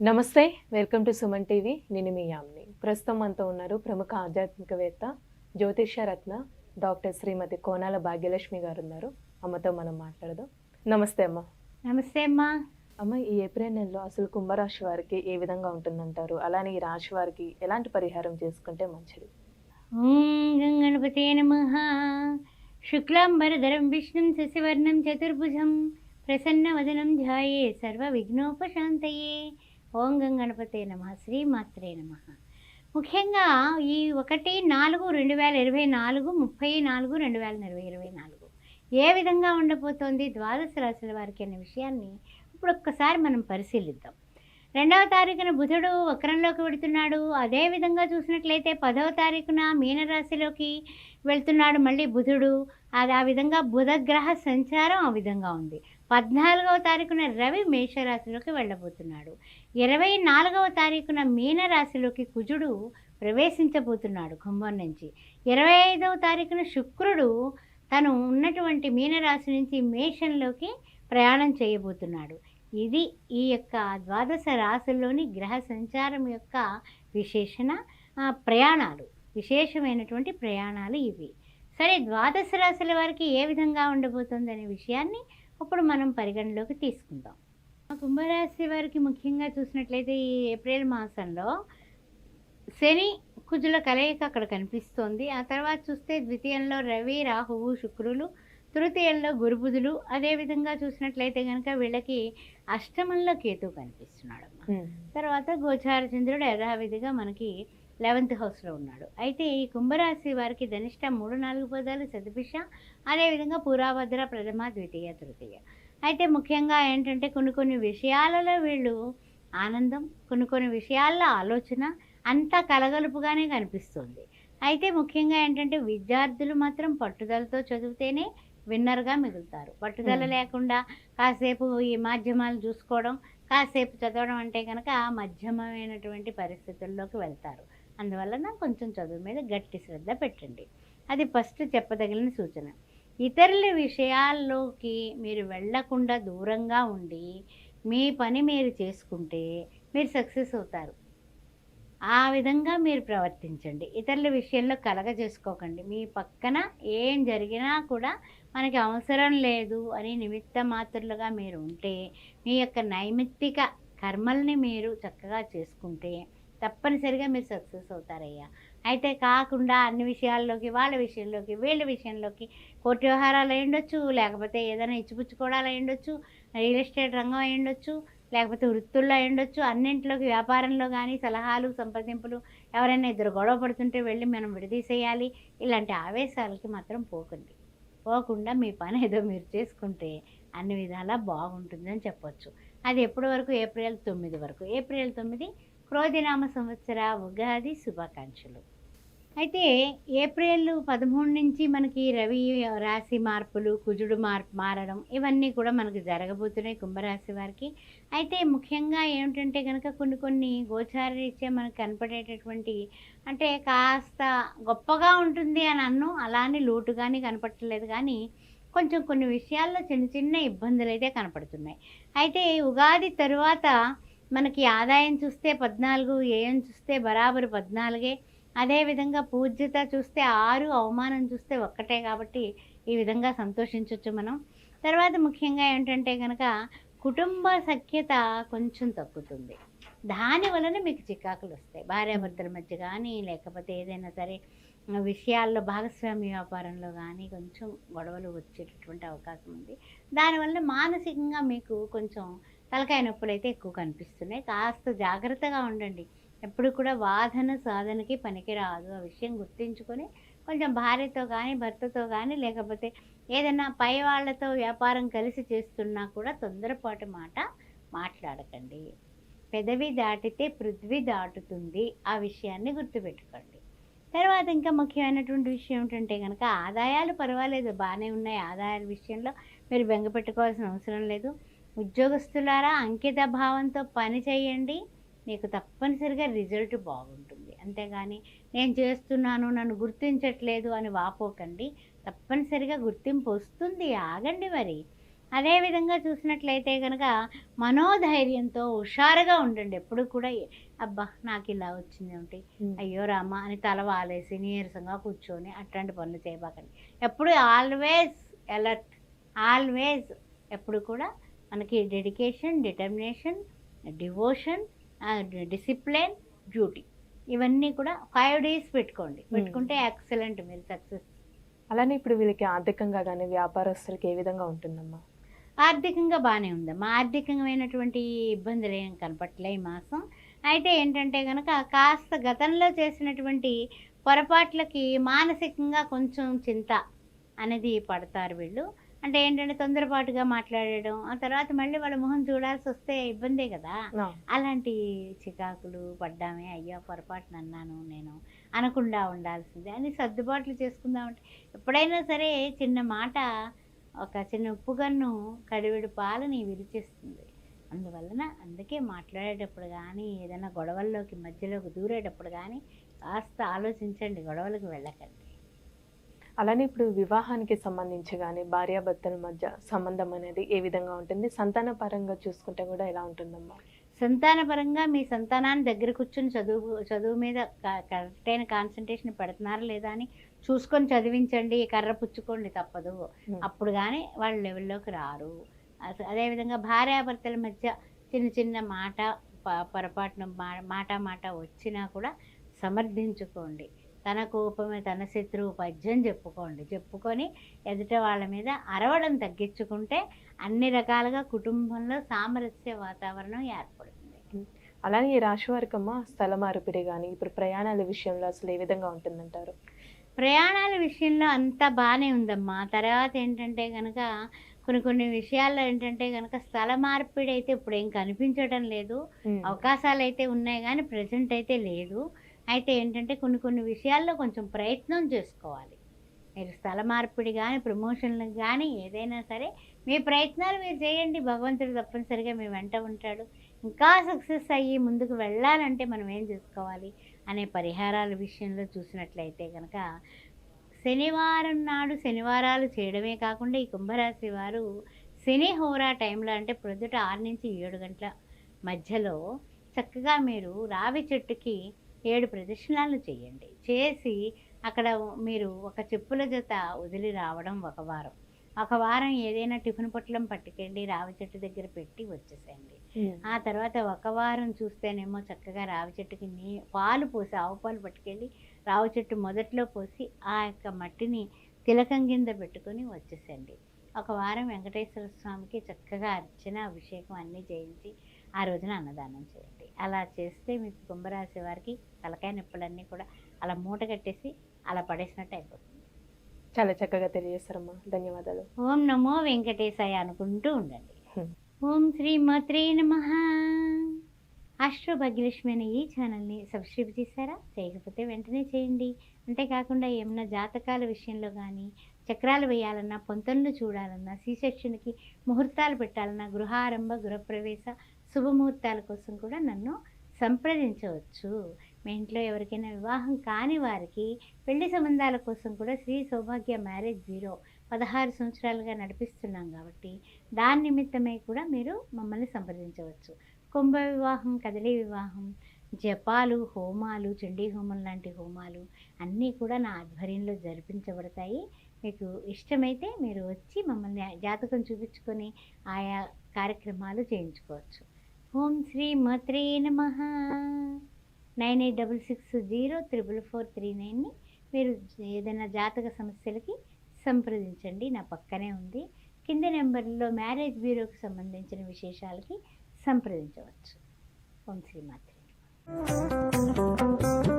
నమస్తే. Welcome to Suman TV. నేను మీ యామిని. ప్రస్తుతం మనతో ఉన్నారు ప్రముఖ ఆధ్యాత్మికవేత్త, జ్యోతిష్య రత్న డాక్టర్ శ్రీమతి కోనాల భాగ్యలక్ష్మి గారున్నారు. అమ్మతో మనం మాట్లాడదాం. నమస్తే అమ్మ. నమస్తే అమ్మా. అమ్మ, ఈ ఏప్రిల్ నెలలో అసలు కుంభరాశి వారికి ఏ విధంగా ఉంటుందంటారు? అలానే ఈ రాశి వారికి ఎలాంటి పరిహారం చేసుకుంటే మంచిది? ఓం గం గణపతే నమః. శుక్లాంబరధరం విష్ణుం శశివర్ణం చతుర్భుజం ప్రసన్నవదనం ధ్యాయే సర్వ విఘ్నోపశాంతయే. ఓం గం గణపతే నమః. శ్రీమాత్రే నమః. ముఖ్యంగా ఈ 1/4/2024 30/4/2024 ఏ విధంగా ఉండబోతోంది ద్వాదశ రాశుల వారికి అనే విషయాన్ని ఇప్పుడు ఒక్కసారి మనం పరిశీలిద్దాం. 2వ తారీఖున బుధుడు వక్రంలోకి వెళుతున్నాడు. అదేవిధంగా చూసినట్లయితే 10వ తారీఖున మీనరాశిలోకి వెళ్తున్నాడు మళ్ళీ బుధుడు. అది ఆ విధంగా బుధగ్రహ సంచారం ఆ విధంగా ఉంది. 14వ తారీఖున రవి మేషరాశిలోకి వెళ్ళబోతున్నాడు. 24వ తారీఖున మీనరాశిలోకి కుజుడు ప్రవేశించబోతున్నాడు కుంభం నుంచి. 25వ తారీఖున శుక్రుడు తను ఉన్నటువంటి మీనరాశి నుంచి మేషంలోకి ప్రయాణం చేయబోతున్నాడు. ఇది ఈ యొక్క ద్వాదశ రాశుల్లోని గ్రహ సంచారం యొక్క విశేషమైనటువంటి ప్రయాణాలు ఇవి. సరే, ద్వాదశ రాశుల వారికి ఏ విధంగా ఉండబోతుంది అనే విషయాన్ని ఇప్పుడు మనం పరిగణలోకి తీసుకుందాం. కుంభరాశి వారికి ముఖ్యంగా చూసినట్లయితే ఈ ఏప్రిల్ మాసంలో శని కుజుల కలయిక అక్కడ కనిపిస్తోంది. ఆ తర్వాత చూస్తే ద్వితీయంలో రవి రాహువు శుక్రులు, తృతీయంలో గురుబుధులు, అదేవిధంగా చూసినట్లయితే కనుక వీళ్ళకి అష్టమంలో కేతు కనిపిస్తున్నాడు. తర్వాత గోచార చంద్రుడు యథావిధిగా మనకి 11th హౌస్లో ఉన్నాడు. అయితే ఈ కుంభరాశి వారికి ధనిష్ట 3-4 పదాలు శతభిష, అదేవిధంగా పూరాభద్ర ప్రథమ ద్వితీయ తృతీయ. అయితే ముఖ్యంగా ఏంటంటే కొన్ని విషయాలలో వీళ్ళు ఆనందం, కొన్ని విషయాల్లో ఆలోచన అంతా కలగలుపుగానే కనిపిస్తుంది. అయితే ముఖ్యంగా ఏంటంటే విద్యార్థులు మాత్రం పట్టుదలతో చదివితేనే విన్నర్గా మిగులుతారు. పట్టుదల లేకుండా కాసేపు ఈ మాధ్యమాలు చూసుకోవడం, కాసేపు చదవడం అంటే కనుక మధ్యమైనటువంటి పరిస్థితుల్లోకి వెళ్తారు. అందువలన కొంచెం చదువు మీద గట్టి శ్రద్ధ పెట్టండి. అది ఫస్ట్ చెప్పదగిన సూచన. ఇతరుల విషయాల్లోకి మీరు వెళ్లకుండా దూరంగా ఉండి మీ పని మీరు చేసుకుంటే మీరు సక్సెస్ అవుతారు. ఆ విధంగా మీరు ప్రవర్తించండి. ఇతరుల విషయంలో కలగజేసుకోకండి. మీ పక్కన ఏం జరిగినా కూడా మనకి అవసరం లేదు అని నిమిత్త మాత్రులుగా మీరు ఉంటే, మీ యొక్క నైమిత్తిక కర్మల్ని మీరు చక్కగా చేసుకుంటే తప్పనిసరిగా మీరు సక్సెస్ అవుతారయ్యా. అయితే కాకుండా అన్ని విషయాల్లోకి, వాళ్ళ విషయంలోకి, వీళ్ళ విషయంలోకి, కోర్టు వ్యవహారాలు అయ్యుండొచ్చు, లేకపోతే ఏదైనా ఇచ్చిపుచ్చుకోవడాలు అయ్యుండొచ్చు, రియల్ ఎస్టేట్ రంగం అయ్యుండొచ్చు, లేకపోతే వృత్తుల్లో అయ్యుండొచ్చు, అన్నింటిలోకి వ్యాపారంలో కానీ సలహాలు సంప్రదింపులు, ఎవరైనా ఇద్దరు గొడవ పడుతుంటే వెళ్ళి మనం విడదీసేయాలి, ఇలాంటి ఆవేశాలకి మాత్రం పోకుండా మీ పని ఏదో మీరు చేసుకుంటే అన్ని విధాలా బాగుంటుందని చెప్పొచ్చు. అది ఎప్పటి వరకు? ఏప్రిల్ 9 వరకు. ఏప్రిల్ 9 క్రోధినామ సంవత్సర ఉగాది శుభాకాంక్షలు. అయితే ఏప్రిల్ 13 నుంచి మనకి రవి రాశి మార్పులు, కుజుడు మారడం ఇవన్నీ కూడా మనకు జరగబోతున్నాయి కుంభరాశి వారికి. అయితే ముఖ్యంగా ఏమిటంటే కనుక కొన్ని గోచారరీత్యా మనకు కనపడేటటువంటి, అంటే కాస్త గొప్పగా ఉంటుంది అని అలానే లోటుగానే కనపడట్లేదు, కానీ కొన్ని విషయాల్లో చిన్న ఇబ్బందులు అయితే కనపడుతున్నాయి. అయితే ఉగాది తరువాత మనకి ఆదాయం చూస్తే 14, వ్యయం చూస్తే బరాబరు 14. అదేవిధంగా పూజ్యత చూస్తే 6, అవమానం చూస్తే 1 కాబట్టి ఈ విధంగా సంతోషించవచ్చు మనం. తర్వాత ముఖ్యంగా ఏంటంటే కనుక కుటుంబ సఖ్యత కొంచెం తగ్గుతుంది. దాని వలన మీకు చికాకులు వస్తాయి. భార్యాభర్తల మధ్య కానీ, లేకపోతే ఏదైనా సరే విషయాల్లో భాగస్వామ్య వ్యాపారంలో కానీ కొంచెం గొడవలు వచ్చేటటువంటి అవకాశం ఉంది. దానివల్ల మానసికంగా మీకు కొంచెం తలకాయ నొప్పులు అయితే ఎక్కువ కనిపిస్తున్నాయి. కాస్త జాగ్రత్తగా ఉండండి. ఎప్పుడు కూడా వాదన సాధనకి పనికి రాదు. ఆ విషయం గుర్తించుకొని కొంచెం భార్యతో కానీ, భర్తతో కానీ, లేకపోతే ఏదైనా పై వాళ్ళతో వ్యాపారం కలిసి చేస్తున్నా కూడా తొందరపాటు మాట మాట్లాడకండి. పెదవి దాటితే పృథ్వీ దాటుతుంది. ఆ విషయాన్ని గుర్తుపెట్టుకోండి. తర్వాత ఇంకా ముఖ్యమైనటువంటి విషయం ఏంటంటే కనుక ఆదాయాలు పర్వాలేదు, బాగానే ఉన్నాయి. ఆదాయాల విషయంలో మీరు బెంగ పెట్టుకోవాల్సిన అవసరం లేదు. ఉద్యోగస్తులారా అంకిత భావంతో పని చేయండి, మీకు తప్పనిసరిగా రిజల్ట్ బాగుంటుంది. అంతేగాని నేను చేస్తున్నాను, నన్ను గుర్తించట్లేదు అని వాపోకండి. తప్పనిసరిగా గుర్తింపు వస్తుంది, ఆగండి మరి. అదేవిధంగా చూసినట్లయితే కనుక మనోధైర్యంతో హుషారుగా ఉండండి. ఎప్పుడు కూడా అబ్బా నాకు ఇలా వచ్చింది ఏమిటి, అయ్యో రామా అని తల వాలేసి నీరసంగా కూర్చొని అట్లాంటి పనులు చేయబాకండి. ఎప్పుడు ఆల్వేస్ అలర్ట్, ఆల్వేస్ ఎప్పుడు కూడా మనకి dedication, determination, devotion, discipline, duty ఇవన్నీ కూడా 5 days పెట్టుకుంటే ఎక్సలెంట్, మీరు సక్సెస్. అలానే ఇప్పుడు వీళ్ళకి ఆర్థికంగా కానీ వ్యాపారస్తులకి ఏ విధంగా ఉంటుందమ్మా? ఆర్థికంగా బాగానే ఉందమ్మా. ఆర్థికమైనటువంటి ఇబ్బందులు ఏం కనపట్లే ఈ మాసం. అయితే ఏంటంటే కనుక కాస్త గతంలో చేసినటువంటి పొరపాట్లకి మానసికంగా కొంచెం చింత అనేది పడతారు వీళ్ళు. అంటే ఏంటంటే తొందరపాటుగా మాట్లాడడం, ఆ తర్వాత మళ్ళీ వాళ్ళ మొహం చూడాల్సి వస్తే ఇబ్బందే కదా. అలాంటి చికాకులు పడ్డామే, అయ్యో పొరపాటున అన్నాను నేను, అనకుండా ఉండాల్సిందే అని సర్దుబాట్లు చేసుకుందామంటే ఎప్పుడైనా సరే చిన్న మాట, ఒక చిన్న ఉప్పుగన్ను కడివెడు పాలని విరిచేస్తుంది. అందుకే మాట్లాడేటప్పుడు కానీ ఏదైనా గొడవల్లోకి మధ్యలోకి దూరేటప్పుడు కానీ కాస్త ఆలోచించండి, గొడవలకు వెళ్ళకండి. అలానే ఇప్పుడు వివాహానికి సంబంధించి కానీ భార్యాభర్తల మధ్య సంబంధం అనేది ఏ విధంగా ఉంటుంది? సంతాన పరంగా చూసుకుంటే కూడా ఎలా ఉంటుందమ్మా? సంతానపరంగా మీ సంతానాన్ని దగ్గర కూర్చొని చదువు మీద కరెక్ట్ అయిన కాన్సన్ట్రేషన్ పెడుతున్నారా లేదా అని చూసుకొని చదివించండి. కర్ర పుచ్చుకోండి, తప్పదు. అప్పుడు కానీ వాళ్ళ లెవెల్లోకి రారు. అదేవిధంగా భార్యాభర్తల మధ్య చిన్న చిన్న మాట పొరపాటున మాట వచ్చినా కూడా సమర్థించుకోండి. తన కోపమే తన శత్రువు పద్యం చెప్పుకొని ఎదుట వాళ్ళ మీద అరవడం తగ్గించుకుంటే అన్ని రకాలుగా కుటుంబంలో సామరస్య వాతావరణం ఏర్పడుతుంది. అలానే ఈ రాశి వారికి అమ్మ స్థల మార్పిడి కానీ ఇప్పుడు ప్రయాణాల విషయంలో అసలు ఏ విధంగా ఉంటుందంటారు? ప్రయాణాల విషయంలో అంతా బాగానే ఉందమ్మా. తర్వాత ఏంటంటే కనుక కొన్ని విషయాల్లో ఏంటంటే కనుక స్థల మార్పిడి అయితే ఇప్పుడు ఏం కనిపించడం లేదు. అవకాశాలు అయితే ఉన్నాయి కానీ ప్రజెంట్ అయితే లేదు. అయితే ఏంటంటే కొన్ని విషయాల్లో కొంచెం ప్రయత్నం చేసుకోవాలి. మీరు స్థల మార్పిడి కానీ ప్రమోషన్లకు కానీ ఏదైనా సరే మీ ప్రయత్నాలు మీరు చేయండి. భగవంతుడు తప్పనిసరిగా మీ వెంట ఉంటాడు. ఇంకా సక్సెస్ అయ్యి ముందుకు వెళ్ళాలంటే మనం ఏం చేసుకోవాలి అనే పరిహారాల విషయంలో చూసినట్లయితే కనుక శనివారం నాడు శనివారాలు చేయడమే కాకుండా ఈ కుంభరాశి వారు శని హోరా టైంలో అంటే ప్రొద్దుట 6 నుంచి 7 గంటల మధ్యలో చక్కగా మీరు రావి చెట్టుకి 7 ప్రదక్షిణాలు చేయండి. చేసి అక్కడ మీరు ఒక చెప్పుల జత వదిలి రావడం ఒక వారం ఏదైనా టిఫిన్ పొట్లం పట్టుకెళ్ళి రావి చెట్టు దగ్గర పెట్టి వచ్చేసేయండి. ఆ తర్వాత ఒక వారం చూస్తేనేమో చక్కగా రావి చెట్టుకి పాలు పోసి, ఆవు పాలు పట్టుకెళ్ళి రావి చెట్టు మొదట్లో పోసి ఆ యొక్క మట్టిని తిలకం కింద పెట్టుకొని వచ్చేసేయండి. ఒక వారం వెంకటేశ్వర స్వామికి చక్కగా అర్చన, అభిషేకం అన్నీ చేయించి ఆ రోజున అన్నదానం చేయండి. అలా చేస్తే మీకు కుంభరాశి వారికి తలకాయ నొప్పులన్నీ కూడా అలా మూట కట్టేసి అలా పడేసినట్టు అయిపోతుంది. చాలా చక్కగా తెలియజేస్తారమ్మా, ధన్యవాదాలు. ఓం నమో వెంకటేశాయ అనుకుంటూ ఉండండి. ఓం శ్రీమాత్రే నమః. ఆస్ట్రో భాగ్యలక్ష్మి అనే ఈ ఛానల్ని సబ్స్క్రైబ్ చేశారా? చేయకపోతే వెంటనే చేయండి. అంతేకాకుండా ఏమన్నా జాతకాల విషయంలో కానీ, చక్రాలు వేయాలన్నా, పొంతనలు చూడాలన్నా, C-సెక్షన్కి ముహూర్తాలు పెట్టాలన్నా, గృహారంభ, గృహప్రవేశ శుభముహూర్తాల కోసం కూడా నన్ను సంప్రదించవచ్చు. మీ ఇంట్లో ఎవరికైనా వివాహం కాని వారికి పెళ్లి సంబంధాల కోసం కూడా శ్రీ సౌభాగ్య మ్యారేజ్ బ్యూరో 16 సంవత్సరాలుగా నడిపిస్తున్నాం కాబట్టి దాని నిమిత్తమై కూడా మీరు మమ్మల్ని సంప్రదించవచ్చు. కుంభ వివాహం, కదలి వివాహం, జపాలు, హోమాలు, చండీ హోమం లాంటి హోమాలు అన్నీ కూడా నా ఆధ్వర్యంలో జరిపించబడతాయి. మీకు ఇష్టమైతే మీరు వచ్చి మమ్మల్ని జాతకం చూపించుకొని ఆయా కార్యక్రమాలు చేయించుకోవచ్చు. ఓం శ్రీ మాత్రే నమః. 9866044439ని మీరు ఏదైనా జాతక సమస్యలకి సంప్రదించండి. నా పక్కనే ఉంది. కింది నెంబర్లో మ్యారేజ్ బ్యూరోకి సంబంధించిన విశేషాలకి సంప్రదించవచ్చు. ఓం శ్రీ మాత్రే నమః.